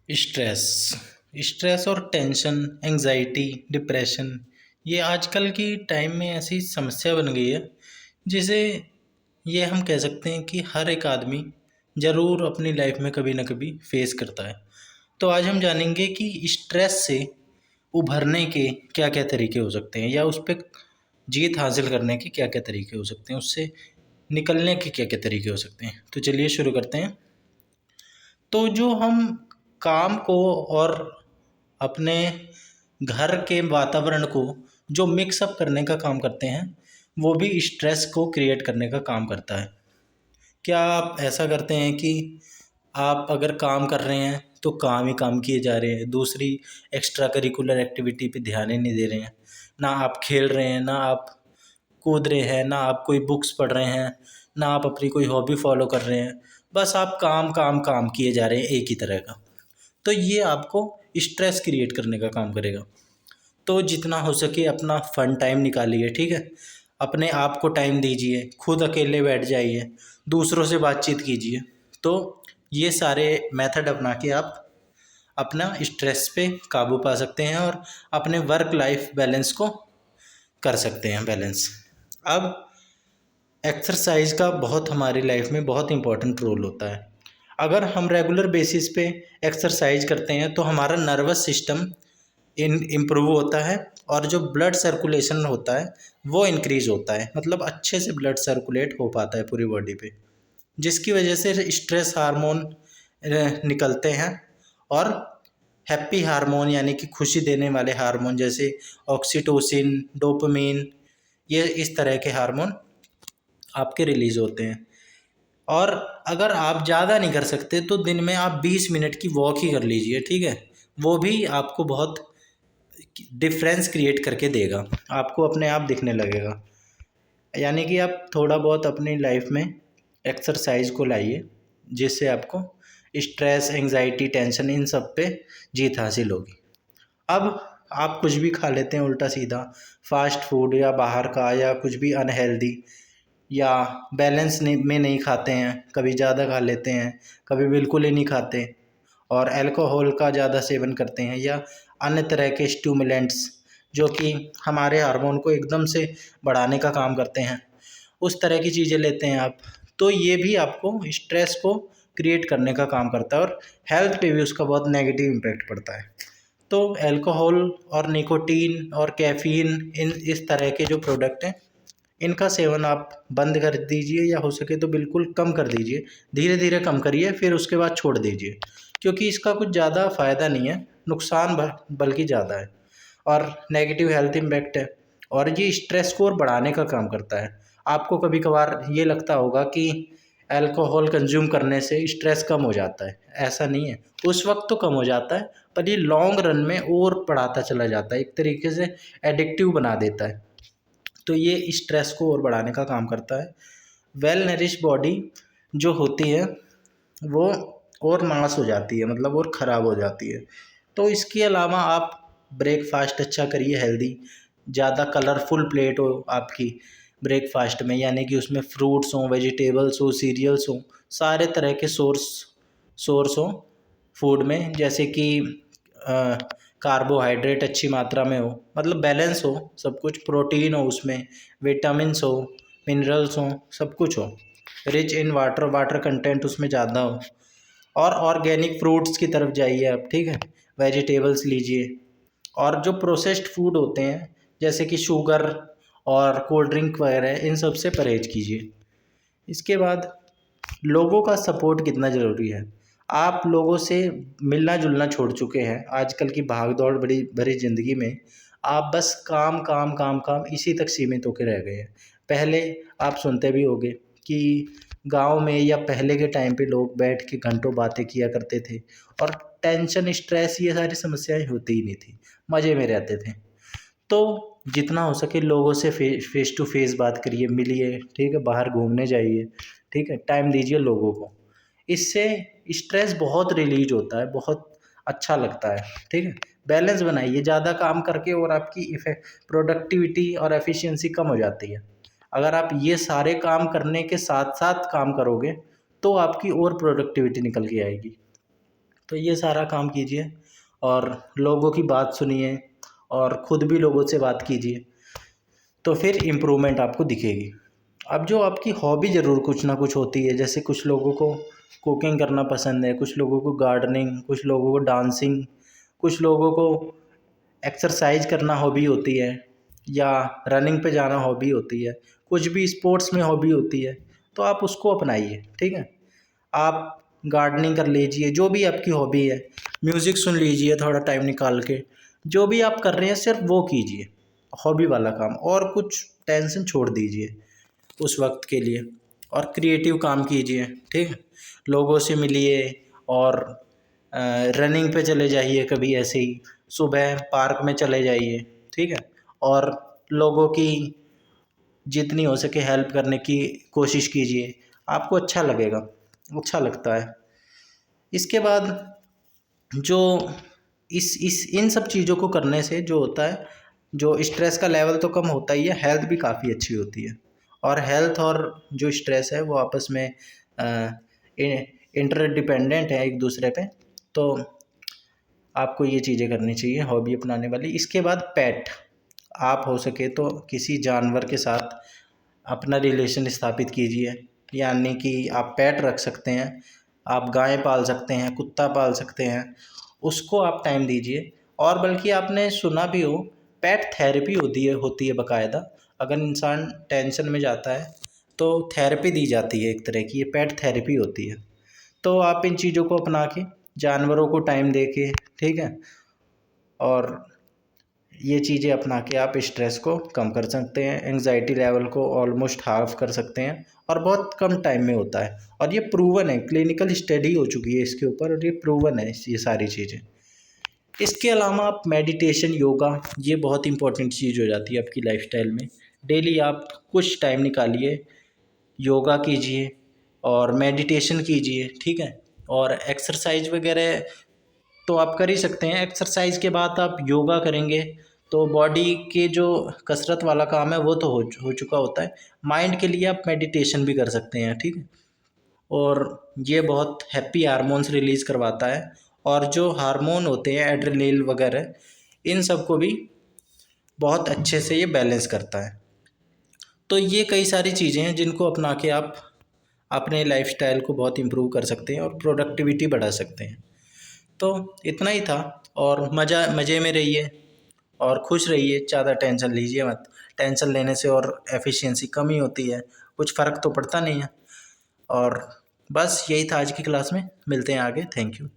Stress stress और tension, anxiety, depression ये आजकल की टाइम में ऐसी समस्या बन गई है जिसे ये हम कह सकते हैं कि हर एक आदमी ज़रूर अपनी लाइफ में कभी ना कभी फेस करता है। तो आज हम जानेंगे कि स्ट्रेस से उभरने के क्या क्या तरीके हो सकते हैं या उस पर जीत हासिल करने के क्या क्या तरीके हो सकते हैं, उससे निकलने के क्या क्या तरीके हो सकते हैं। तो चलिए शुरू करते हैं। तो जो हम काम को और अपने घर के वातावरण को जो मिक्स अप करने का काम करते हैं, वो भी स्ट्रेस को क्रिएट करने का काम करता है। क्या आप ऐसा करते हैं कि आप अगर काम कर रहे हैं तो काम ही काम किए जा रहे हैं, दूसरी एक्स्ट्रा करिकुलर एक्टिविटी पे ध्यान ही नहीं दे रहे हैं, ना आप खेल रहे हैं, ना आप कूद रहे हैं, ना आप कोई बुक्स पढ़ रहे हैं, ना आप अपनी कोई हॉबी फॉलो कर रहे हैं, बस आप काम काम काम किए जा रहे हैं एक ही तरह का। तो ये आपको स्ट्रेस क्रिएट करने का काम करेगा। तो जितना हो सके अपना फ़न टाइम निकालिए, ठीक है। अपने आप को टाइम दीजिए, खुद अकेले बैठ जाइए, दूसरों से बातचीत कीजिए। तो ये सारे मेथड अपना के आप अपना स्ट्रेस पे काबू पा सकते हैं और अपने वर्क लाइफ बैलेंस को कर सकते हैं बैलेंस। अब एक्सरसाइज का बहुत हमारी लाइफ में बहुत इंपॉर्टेंट रोल होता है। अगर हम रेगुलर बेसिस पे एक्सरसाइज करते हैं तो हमारा नर्वस सिस्टम इम्प्रूव होता है और जो ब्लड सर्कुलेशन होता है वो इंक्रीज होता है, मतलब अच्छे से ब्लड सर्कुलेट हो पाता है पूरी बॉडी पे, जिसकी वजह से स्ट्रेस हार्मोन निकलते हैं और हैप्पी हार्मोन यानी कि खुशी देने वाले हार्मोन जैसे ऑक्सीटोसिन, डोपामिन, ये इस तरह के हार्मोन आपके रिलीज़ होते हैं। और अगर आप ज़्यादा नहीं कर सकते तो दिन में आप 20 मिनट की वॉक ही कर लीजिए, ठीक है। वो भी आपको बहुत डिफरेंस क्रिएट करके देगा, आपको अपने आप दिखने लगेगा। यानी कि आप थोड़ा बहुत अपनी लाइफ में एक्सरसाइज को लाइए, जिससे आपको स्ट्रेस, एंजाइटी, टेंशन इन सब पे जीत हासिल होगी। अब आप कुछ भी खा लेते हैं उल्टा सीधा, फास्ट फूड या बाहर का या कुछ भी अनहेल्दी, या बैलेंस में नहीं खाते हैं, कभी ज़्यादा खा लेते हैं, कभी बिल्कुल ही नहीं खाते, और अल्कोहल का ज़्यादा सेवन करते हैं या अन्य तरह के स्टिमुलेंट्स जो कि हमारे हार्मोन को एकदम से बढ़ाने का काम करते हैं, उस तरह की चीज़ें लेते हैं आप, तो ये भी आपको स्ट्रेस को क्रिएट करने का काम करता है और हेल्थ पे भी उसका बहुत नेगेटिव इम्पैक्ट पड़ता है। तो अल्कोहल और निकोटीन और कैफ़ीन, इन इस तरह के जो प्रोडक्ट हैं, इनका सेवन आप बंद कर दीजिए या हो सके तो बिल्कुल कम कर दीजिए। धीरे धीरे कम करिए, फिर उसके बाद छोड़ दीजिए, क्योंकि इसका कुछ ज़्यादा फ़ायदा नहीं है, नुकसान बल्कि ज़्यादा है और नेगेटिव हेल्थ इम्पैक्ट है, और ये स्ट्रेस को और बढ़ाने का काम करता है। आपको कभी कभार ये लगता होगा कि अल्कोहल कंज्यूम करने से स्ट्रेस कम हो जाता है, ऐसा नहीं है। उस वक्त तो कम हो जाता है, पर ये लॉन्ग रन में और बढ़ाता चला जाता है, एक तरीके से एडिक्टिव बना देता है। तो ये स्ट्रेस को और बढ़ाने का काम करता है। वेल नरिश बॉडी जो होती है वो और नाश हो जाती है, मतलब और ख़राब हो जाती है। तो इसके अलावा आप ब्रेकफास्ट अच्छा करिए, हेल्दी, ज़्यादा कलरफुल प्लेट हो आपकी ब्रेकफास्ट में, यानी कि उसमें फ्रूट्स हों, वेजिटेबल्स हो, सीरियल्स हों, सारे तरह के सोर्स हों फूड में, जैसे कि कार्बोहाइड्रेट अच्छी मात्रा में हो, मतलब बैलेंस हो सब कुछ, प्रोटीन हो उसमें, विटामिन्स हो, मिनरल्स हो, सब कुछ हो, rich in water, water content उसमें ज़्यादा हो, और ऑर्गेनिक फ्रूट्स की तरफ जाइए आप, ठीक है। वेजिटेबल्स लीजिए, और जो प्रोसेस्ड फूड होते हैं जैसे कि शुगर और कोल्ड ड्रिंक वगैरह, इन सब से परहेज कीजिए। इसके बाद लोगों का सपोर्ट कितना ज़रूरी है। आप लोगों से मिलना जुलना छोड़ चुके हैं आजकल की भाग दौड़ बड़ी भरी ज़िंदगी में। आप बस काम काम काम काम इसी तक सीमित होकर रह गए हैं। पहले आप सुनते भी होंगे कि गांव में या पहले के टाइम पे लोग बैठ के घंटों बातें किया करते थे और टेंशन, स्ट्रेस, ये सारी समस्याएं होती ही नहीं थी, मज़े में रहते थे। तो जितना हो सके लोगों से फेस टू फेस बात करिए, मिलिए, ठीक है, बाहर घूमने जाइए, ठीक है, टाइम दीजिए लोगों को। इससे स्ट्रेस बहुत रिलीज होता है, बहुत अच्छा लगता है, ठीक है। बैलेंस बनाइए, ज़्यादा काम करके और आपकी इफेक्ट प्रोडक्टिविटी और एफिशिएंसी कम हो जाती है। अगर आप ये सारे काम करने के साथ साथ काम करोगे तो आपकी और प्रोडक्टिविटी निकल के आएगी। तो ये सारा काम कीजिए और लोगों की बात सुनिए और ख़ुद भी लोगों से बात कीजिए, तो फिर इम्प्रूवमेंट आपको दिखेगी। अब जो आपकी हॉबी ज़रूर कुछ ना कुछ होती है, जैसे कुछ लोगों को कुकिंग करना पसंद है, कुछ लोगों को गार्डनिंग, कुछ लोगों को डांसिंग, कुछ लोगों को एक्सरसाइज करना हॉबी होती है, या रनिंग पे जाना हॉबी होती है, कुछ भी स्पोर्ट्स में हॉबी होती है, तो आप उसको अपनाइए। ठीक है, आप गार्डनिंग कर लीजिए, जो भी आपकी हॉबी है, म्यूज़िक सुन लीजिए थोड़ा टाइम निकाल के, जो भी आप कर रहे हैं सिर्फ वो कीजिए, हॉबी वाला काम, और कुछ टेंशन छोड़ दीजिए उस वक्त के लिए, और क्रिएटिव काम कीजिए। ठीक है, लोगों से मिलिए और रनिंग पे चले जाइए, कभी ऐसे ही सुबह पार्क में चले जाइए। ठीक है, और लोगों की जितनी हो सके हेल्प करने की कोशिश कीजिए, आपको अच्छा लगेगा, अच्छा लगता है। इसके बाद जो इस इन सब चीज़ों को करने से जो होता है, जो स्ट्रेस का लेवल तो कम होता ही है, हेल्थ भी काफ़ी अच्छी होती है। और हेल्थ और जो स्ट्रेस है वो आपस में इंटरडिपेंडेंट है एक दूसरे पे, तो आपको ये चीज़ें करनी चाहिए हॉबी अपनाने वाली। इसके बाद पेट, आप हो सके तो किसी जानवर के साथ अपना रिलेशन स्थापित कीजिए, यानी कि आप पेट रख सकते हैं, आप गाय पाल सकते हैं, कुत्ता पाल सकते हैं, उसको आप टाइम दीजिए। और बल्कि आपने सुना भी हो, पेट थेरेपी होती है बाकायदा। अगर इंसान टेंशन में जाता है तो थेरेपी दी जाती है एक तरह की, ये पेट थेरेपी होती है। तो आप इन चीज़ों को अपना के, जानवरों को टाइम दे के, ठीक है, और ये चीज़ें अपना के आप स्ट्रेस को कम कर सकते हैं, एंग्जाइटी लेवल को ऑलमोस्ट हाफ कर सकते हैं, और बहुत कम टाइम में होता है। और ये प्रूवन है, क्लिनिकल स्टडी हो चुकी है इसके ऊपर, और ये प्रूवन है ये सारी चीज़ें। इसके अलावा आप मेडिटेशन, योगा, ये बहुत इंपॉर्टेंट चीज़ हो जाती है आपकी लाइफस्टाइल में। डेली आप कुछ टाइम निकालिए, योगा कीजिए और मेडिटेशन कीजिए। ठीक है, और एक्सरसाइज वगैरह तो आप कर ही सकते हैं। एक्सरसाइज के बाद आप योगा करेंगे तो बॉडी के जो कसरत वाला काम है वो तो हो चुका होता है। माइंड के लिए आप मेडिटेशन भी कर सकते हैं। ठीक है, और ये बहुत हैप्पी हार्मोन्स रिलीज़ करवाता है, और जो हार्मोन होते हैं एड्रेनलिन वगैरह, इन सब को भी बहुत अच्छे से ये बैलेंस करता है। तो ये कई सारी चीज़ें हैं जिनको अपना के आप अपने लाइफस्टाइल को बहुत इम्प्रूव कर सकते हैं और प्रोडक्टिविटी बढ़ा सकते हैं। तो इतना ही था, और मज़े में रहिए और खुश रहिए, ज़्यादा टेंशन लीजिए मत। टेंशन लेने से और एफिशिएंसी कम ही होती है, कुछ फ़र्क तो पड़ता नहीं है। और बस यही था आज की क्लास में, मिलते हैं आगे। Thank you.